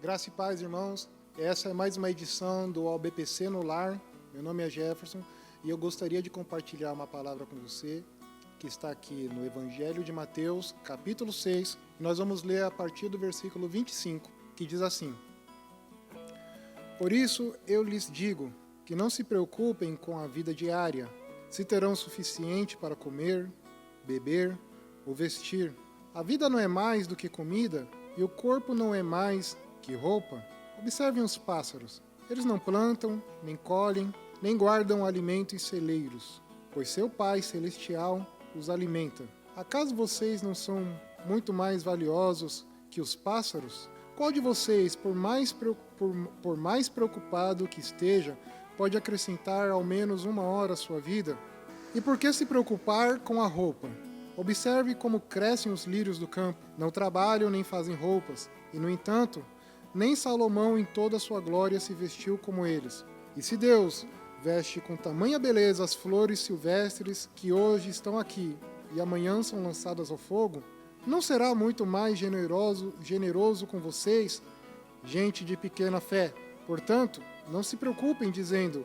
Graça e paz, irmãos. Essa é mais uma edição do ABPC no Lar. Meu nome é Jefferson e eu gostaria de compartilhar uma palavra com você que está aqui no Evangelho de Mateus, capítulo 6. Nós vamos ler a partir do versículo 25, que diz assim: Por isso eu lhes digo que não se preocupem com a vida diária, se terão o suficiente para comer, beber ou vestir. A vida não é mais do que comida e o corpo não é mais que roupa. Observem os pássaros. Eles não plantam, nem colhem, nem guardam alimento em celeiros, pois seu Pai Celestial os alimenta. Acaso vocês não são muito mais valiosos que os pássaros? Qual de vocês, por mais preocupado que esteja, pode acrescentar ao menos uma hora à sua vida? E por que se preocupar com a roupa? Observe como crescem os lírios do campo. Não trabalham nem fazem roupas. E, no entanto, nem Salomão em toda a sua glória se vestiu como eles. E se Deus veste com tamanha beleza as flores silvestres que hoje estão aqui e amanhã são lançadas ao fogo, não será muito mais generoso com vocês, gente de pequena fé? Portanto, não se preocupem dizendo: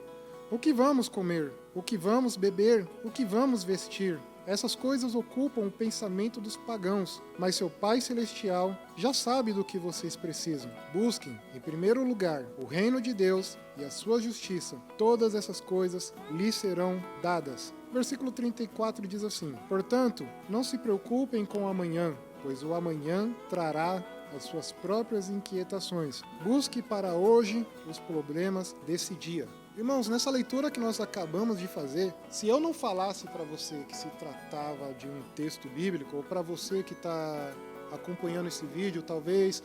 o que vamos comer? O que vamos beber? O que vamos vestir? Essas coisas ocupam o pensamento dos pagãos, mas seu Pai Celestial já sabe do que vocês precisam. Busquem, em primeiro lugar, o reino de Deus e a sua justiça. Todas essas coisas lhes serão dadas. Versículo 34 diz assim: Portanto, não se preocupem com o amanhã, pois o amanhã trará as suas próprias inquietações. Busque para hoje os problemas desse dia. Irmãos, nessa leitura que nós acabamos de fazer, se eu não falasse para você que se tratava de um texto bíblico, ou para você que está acompanhando esse vídeo, talvez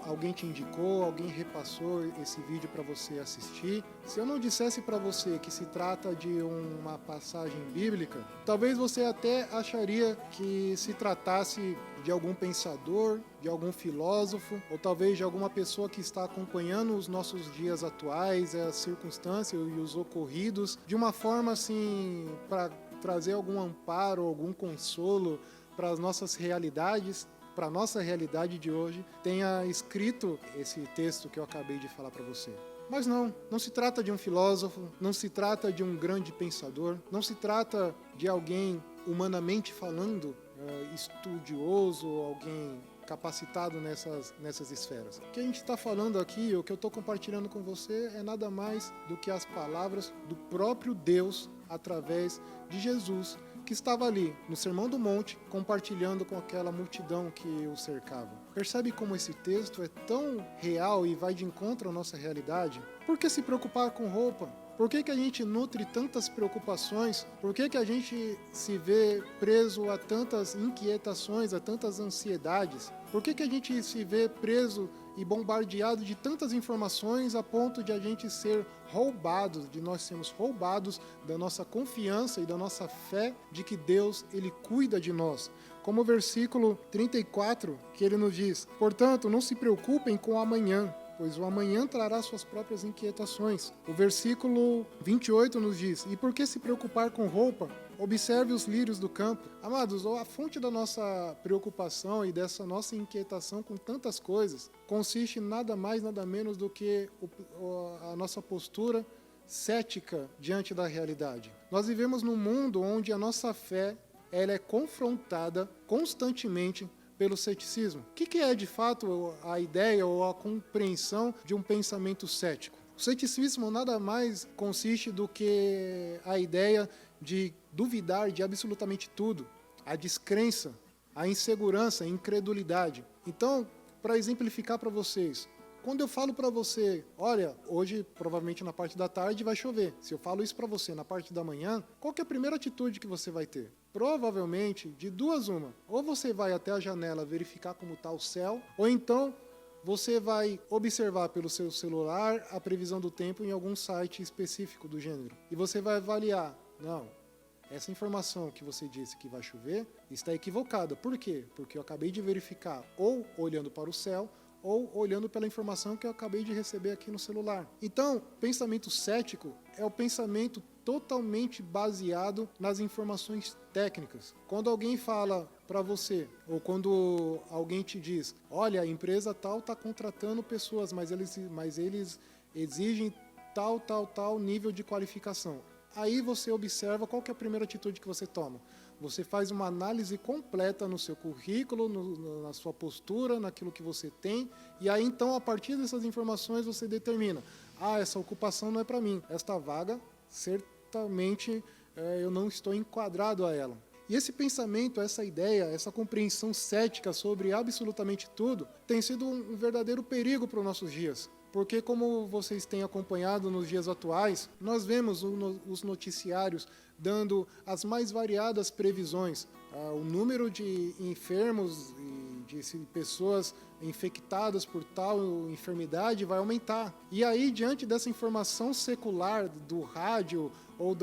alguém te indicou, alguém repassou esse vídeo para você assistir. Se eu não dissesse para você que se trata de uma passagem bíblica, talvez você até acharia que se tratasse de algum pensador, de algum filósofo, ou talvez de alguma pessoa que está acompanhando os nossos dias atuais, as circunstâncias e os ocorridos, de uma forma assim, para trazer algum amparo, algum consolo para as nossas realidades, para a nossa realidade de hoje, tenha escrito esse texto que eu acabei de falar para você. Mas não se trata de um filósofo, não se trata de um grande pensador, não se trata de alguém, humanamente falando, estudioso, alguém capacitado nessas esferas. O que a gente está falando aqui, o que eu estou compartilhando com você, é nada mais do que as palavras do próprio Deus através de Jesus, que estava ali no Sermão do Monte, compartilhando com aquela multidão que o cercava. Percebe como esse texto é tão real e vai de encontro à nossa realidade? Por que se preocupar com roupa? Por que a gente nutre tantas preocupações? Por que a gente se vê preso a tantas inquietações, a tantas ansiedades? Por que a gente se vê preso e bombardeado de tantas informações a ponto de a gente ser roubado, de nós sermos roubados da nossa confiança e da nossa fé de que Deus, Ele cuida de nós? Como o versículo 34, que ele nos diz: Portanto, não se preocupem com o amanhã, pois o amanhã trará suas próprias inquietações. O versículo 28 nos diz: E por que se preocupar com roupa? Observe os lírios do campo. Amados, a fonte da nossa preocupação e dessa nossa inquietação com tantas coisas consiste nada mais, nada menos do que a nossa postura cética diante da realidade. Nós vivemos num mundo onde a nossa fé ela é confrontada constantemente pelo ceticismo. O que é de fato a ideia ou a compreensão de um pensamento cético? O ceticismo nada mais consiste do que a ideia de duvidar de absolutamente tudo, a descrença, a insegurança, a incredulidade. Então, para exemplificar para vocês, quando eu falo para você, olha, hoje provavelmente na parte da tarde vai chover. Se eu falo isso para você na parte da manhã, qual que é a primeira atitude que você vai ter? Provavelmente, de duas uma. Ou você vai até a janela verificar como está o céu, ou então você vai observar pelo seu celular a previsão do tempo em algum site específico do gênero. E você vai avaliar, não, essa informação que você disse que vai chover está equivocada. Por quê? Porque eu acabei de verificar ou olhando para o céu, ou olhando pela informação que eu acabei de receber aqui no celular. Então, pensamento cético é o pensamento totalmente baseado nas informações técnicas. Quando alguém fala, para você. Ou quando alguém te diz, olha, a empresa tal está contratando pessoas, mas eles exigem tal nível de qualificação. Aí você observa qual que é a primeira atitude que você toma. Você faz uma análise completa no seu currículo, na sua postura, naquilo que você tem, e aí então, a partir dessas informações, você determina, essa ocupação não é para mim, esta vaga, certamente eu não estou enquadrado a ela. E esse pensamento, essa ideia, essa compreensão cética sobre absolutamente tudo, tem sido um verdadeiro perigo para os nossos dias. Porque, como vocês têm acompanhado nos dias atuais, nós vemos os noticiários dando as mais variadas previsões. O número de enfermos e de pessoas infectadas por tal enfermidade vai aumentar. E aí, diante dessa informação secular do rádio, ou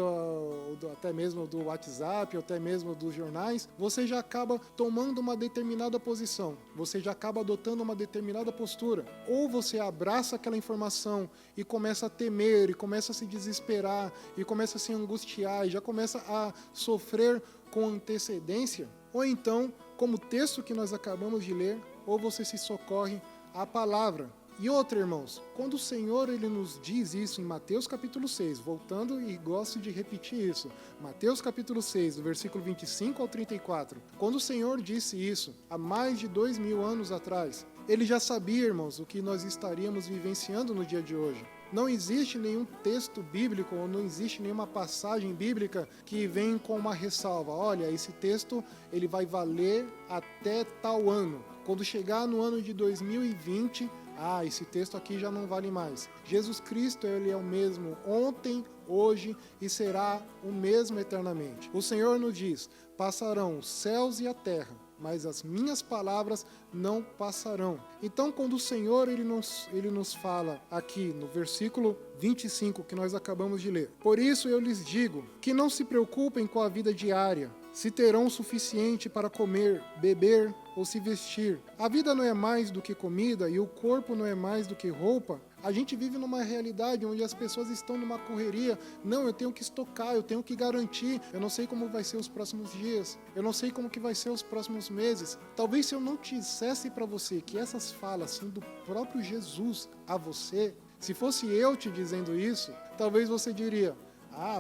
até mesmo do WhatsApp, ou até mesmo dos jornais, você já acaba tomando uma determinada posição, você já acaba adotando uma determinada postura. Ou você abraça aquela informação e começa a temer, e começa a se desesperar, e começa a se angustiar, e já começa a sofrer com antecedência, ou então, como o texto que nós acabamos de ler, ou você se socorre à palavra. E outra, irmãos, quando o Senhor ele nos diz isso em Mateus capítulo 6, voltando e gosto de repetir isso, Mateus capítulo 6, do versículo 25 ao 34, quando o Senhor disse isso, há mais de 2000 anos atrás, ele já sabia, irmãos, o que nós estaríamos vivenciando no dia de hoje. Não existe nenhum texto bíblico, ou não existe nenhuma passagem bíblica que vem com uma ressalva. Olha, esse texto ele vai valer até tal ano. Quando chegar no ano de 2020, esse texto aqui já não vale mais. Jesus Cristo, ele é o mesmo ontem, hoje e será o mesmo eternamente. O Senhor nos diz, passarão os céus e a terra, mas as minhas palavras não passarão. Então, quando o Senhor ele nos fala aqui no versículo 25 que nós acabamos de ler, por isso eu lhes digo que não se preocupem com a vida diária, se terão o suficiente para comer, beber ou se vestir. A vida não é mais do que comida e o corpo não é mais do que roupa. A gente vive numa realidade onde as pessoas estão numa correria. Não, eu tenho que estocar, eu tenho que garantir. Eu não sei como vai ser os próximos dias. Eu não sei como que vai ser os próximos meses. Talvez se eu não dissesse para você que essas falas são do próprio Jesus a você, se fosse eu te dizendo isso, talvez você diria,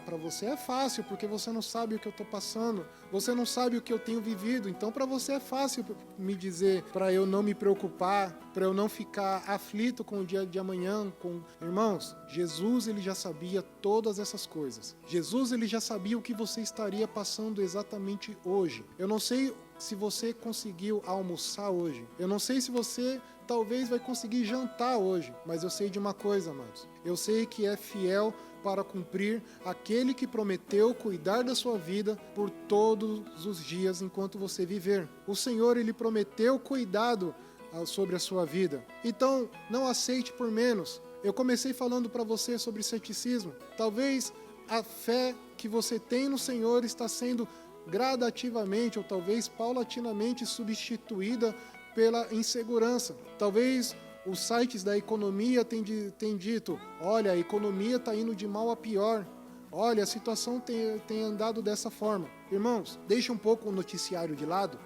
para você é fácil, porque você não sabe o que eu estou passando, você não sabe o que eu tenho vivido, então para você é fácil me dizer, para eu não me preocupar, para eu não ficar aflito com o dia de amanhã. Irmãos, Jesus ele já sabia todas essas coisas. Jesus ele já sabia o que você estaria passando exatamente hoje. Eu não sei se você conseguiu almoçar hoje, eu não sei se você talvez vai conseguir jantar hoje, mas eu sei de uma coisa, amados, eu sei que é fiel para cumprir aquele que prometeu cuidar da sua vida por todos os dias enquanto você viver. O Senhor, ele prometeu cuidado sobre a sua vida. Então, não aceite por menos. Eu comecei falando para você sobre ceticismo. Talvez a fé que você tem no Senhor está sendo gradativamente ou talvez paulatinamente substituída pela insegurança. Talvez os sites da economia têm dito, olha, a economia está indo de mal a pior. Olha, a situação tem andado dessa forma. Irmãos, deixe um pouco o noticiário de lado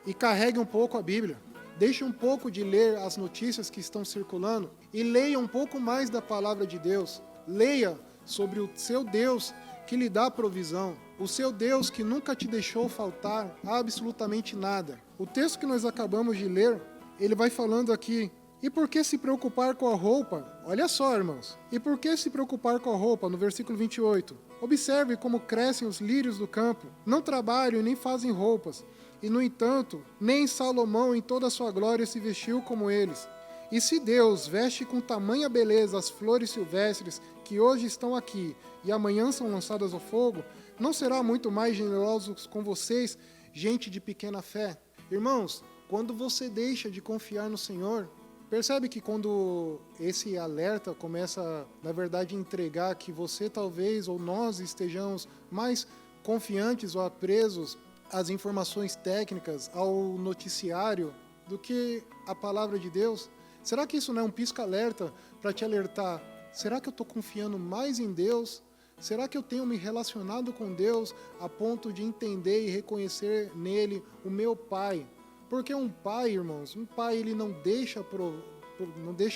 e carregue um pouco a Bíblia. Deixe um pouco de ler as notícias que estão circulando e leia um pouco mais da palavra de Deus. Leia sobre o seu Deus que lhe dá provisão. O seu Deus que nunca te deixou faltar absolutamente nada. O texto que nós acabamos de ler, ele vai falando aqui, e por que se preocupar com a roupa? Olha só, irmãos. E por que se preocupar com a roupa? No versículo 28. Observe como crescem os lírios do campo. Não trabalham nem fazem roupas. E, no entanto, nem Salomão em toda a sua glória se vestiu como eles. E se Deus veste com tamanha beleza as flores silvestres que hoje estão aqui e amanhã são lançadas ao fogo, não será muito mais generoso com vocês, gente de pequena fé? Irmãos, quando você deixa de confiar no Senhor, percebe que quando esse alerta começa, na verdade, a entregar que você talvez ou nós estejamos mais confiantes ou presos às informações técnicas, ao noticiário, do que a palavra de Deus? Será que isso não é um pisca-alerta para te alertar? Será que eu estou confiando mais em Deus? Será que eu tenho me relacionado com Deus a ponto de entender e reconhecer nele o meu pai? Porque um pai, irmãos, um pai ele não deixa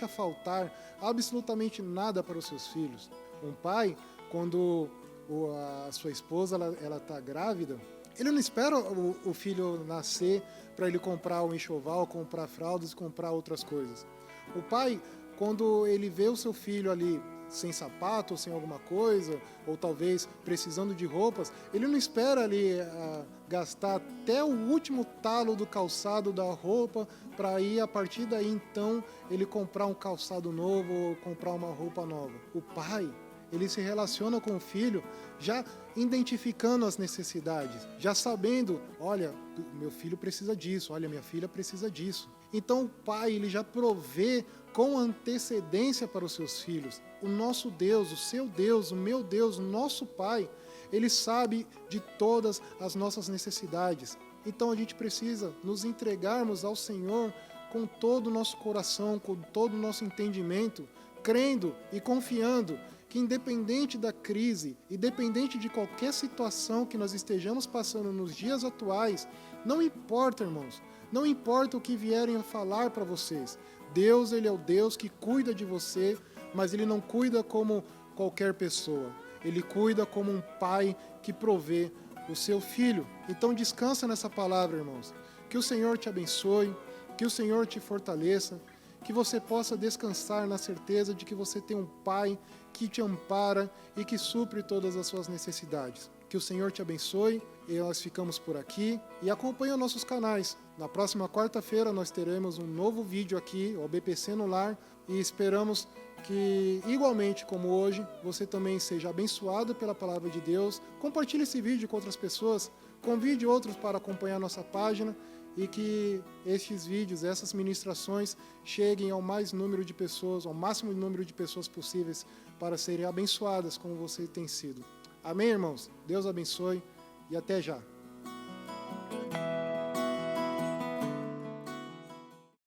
faltar absolutamente nada para os seus filhos. Um pai, quando a sua esposa ela está grávida, ele não espera o filho nascer para ele comprar um enxoval, comprar fraldas, comprar outras coisas. O pai, quando ele vê o seu filho ali sem sapato, ou sem alguma coisa, ou talvez precisando de roupas, ele não espera ali gastar até o último talo do calçado da roupa para ir a partir daí então ele comprar um calçado novo ou comprar uma roupa nova. O pai, ele se relaciona com o filho já identificando as necessidades, já sabendo, olha, meu filho precisa disso, olha, minha filha precisa disso. Então o pai, ele já provê com antecedência para os seus filhos. O nosso Deus, o seu Deus, o meu Deus, o nosso Pai, ele sabe de todas as nossas necessidades. Então a gente precisa nos entregarmos ao Senhor com todo o nosso coração, com todo o nosso entendimento, crendo e confiando que independente da crise, independente de qualquer situação que nós estejamos passando nos dias atuais, não importa, irmãos, não importa o que vierem a falar para vocês. Deus, ele é o Deus que cuida de você, mas ele não cuida como qualquer pessoa. Ele cuida como um pai que provê o seu filho. Então descansa nessa palavra, irmãos. Que o Senhor te abençoe, que o Senhor te fortaleça, que você possa descansar na certeza de que você tem um pai que te ampara e que supre todas as suas necessidades. Que o Senhor te abençoe e nós ficamos por aqui e acompanhe os nossos canais. Na próxima quarta-feira nós teremos um novo vídeo aqui, o BPC no Lar, e esperamos que, igualmente como hoje, você também seja abençoado pela palavra de Deus. Compartilhe esse vídeo com outras pessoas, convide outros para acompanhar nossa página e que estes vídeos, essas ministrações cheguem ao mais número de pessoas, ao máximo número de pessoas possíveis para serem abençoadas como você tem sido. Amém, irmãos? Deus abençoe e até já.